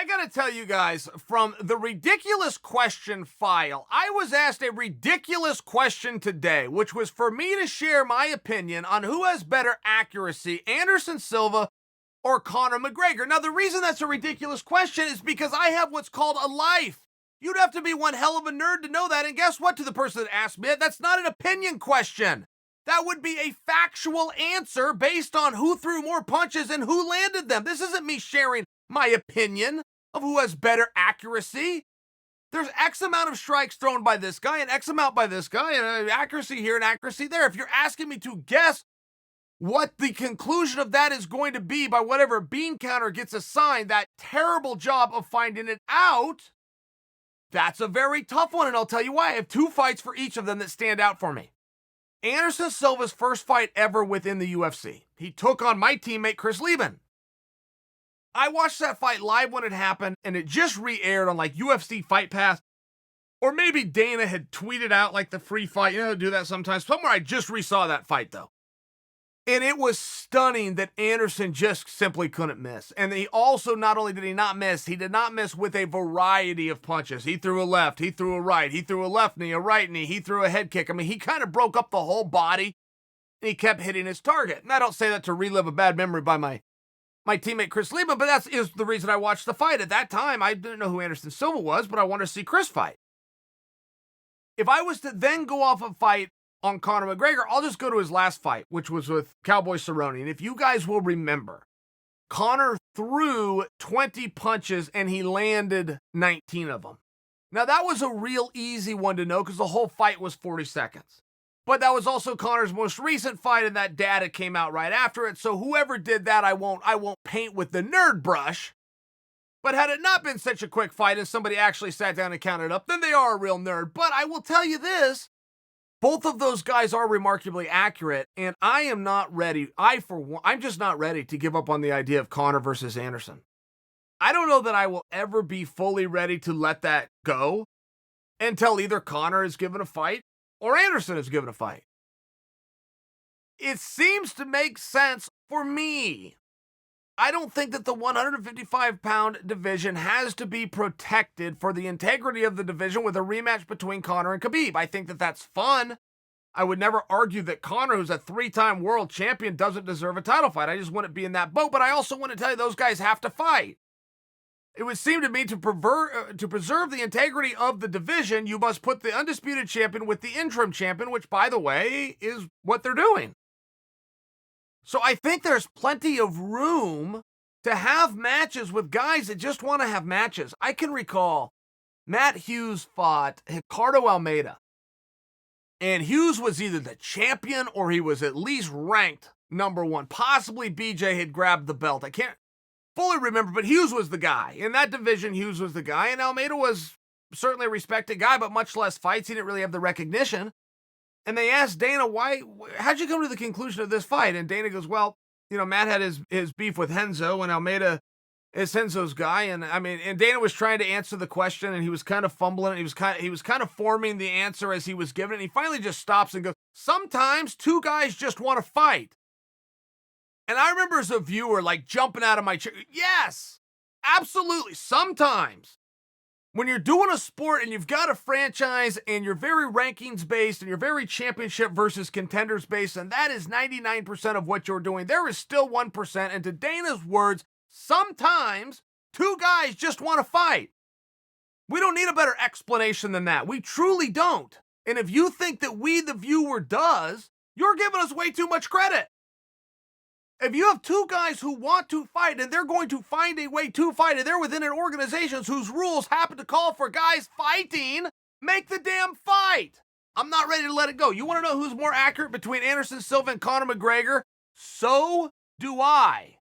gotta tell you guys, from the ridiculous question file, I was asked a ridiculous question today, which was for me to share my opinion on who has better accuracy, Anderson Silva or Conor McGregor. Now, the reason that's a ridiculous question is because I have what's called a life. You'd have to be one hell of a nerd to know that, and guess what, to the person that asked me, that's not an opinion question. That would be a factual answer based on who threw more punches and who landed them. This isn't me sharing my opinion of who has better accuracy. There's X amount of strikes thrown by this guy and X amount by this guy, and accuracy here and accuracy there. If you're asking me to guess what the conclusion of that is going to be by whatever bean counter gets assigned, that terrible job of finding it out, that's a very tough one, and I'll tell you why. I have two fights for each of them that stand out for me. Anderson Silva's first fight ever within the UFC. He took on my teammate Chris Lieben. I watched that fight live when it happened, and it just re-aired on like UFC Fight Pass. Or maybe Dana had tweeted out like the free fight. You know, do that sometimes. Somewhere I just re-saw that fight though. And it was stunning that Anderson just simply couldn't miss. And he also, not only did he not miss, he did not miss with a variety of punches. He threw a left, he threw a right, he threw a left knee, a right knee, he threw a head kick. I mean, he kind of broke up the whole body, and he kept hitting his target. And I don't say that to relive a bad memory by my teammate Chris Lieben, but that is the reason I watched the fight. At that time, I didn't know who Anderson Silva was, but I wanted to see Chris fight. If I was to then go off a fight on Conor McGregor, I'll just go to his last fight, which was with Cowboy Cerrone. And if you guys will remember, Conor threw 20 punches and he landed 19 of them. Now, that was a real easy one to know because the whole fight was 40 seconds. But that was also Conor's most recent fight, and that data came out right after it. So whoever did that, I won't paint with the nerd brush. But had it not been such a quick fight and somebody actually sat down and counted up, then they are a real nerd. But I will tell you this, both of those guys are remarkably accurate, and I am not ready. I'm just not ready to give up on the idea of Conor versus Anderson. I don't know that I will ever be fully ready to let that go until either Conor is given a fight or Anderson is given a fight. It seems to make sense for me. I don't think that the 155-pound division has to be protected for the integrity of the division with a rematch between Conor and Khabib. I think that that's fun. I would never argue that Conor, who's a 3-time world champion, doesn't deserve a title fight. I just wouldn't be in that boat, but I also want to tell you those guys have to fight. It would seem to me to preserve the integrity of the division, you must put the undisputed champion with the interim champion, which, by the way, is what they're doing. So I think there's plenty of room to have matches with guys that just want to have matches. I can recall Matt Hughes fought Ricardo Almeida. And Hughes was either the champion or he was at least ranked number one. Possibly BJ had grabbed the belt. I can't fully remember, but Hughes was the guy. In that division, Hughes was the guy, and Almeida was certainly a respected guy, but much less fights. He didn't really have the recognition. And they asked Dana, how'd you come to the conclusion of this fight? And Dana goes, well, you know, Matt had his beef with Renzo, and Almeida is Renzo's guy. And and Dana was trying to answer the question, and he was kind of fumbling. He was kind of forming the answer as he was giving it. And he finally just stops and goes, sometimes two guys just want to fight. And I remember as a viewer, like jumping out of my chair. Yes, absolutely. Sometimes when you're doing a sport and you've got a franchise and you're very rankings based and you're very championship versus contenders based, and that is 99% of what you're doing, there is still 1%. And to Dana's words, sometimes two guys just want to fight. We don't need a better explanation than that. We truly don't. And if you think that we, the viewer, does, you're giving us way too much credit. If you have two guys who want to fight and they're going to find a way to fight and they're within an organization whose rules happen to call for guys fighting, make the damn fight. I'm not ready to let it go. You want to know who's more accurate between Anderson Silva and Conor McGregor? So do I.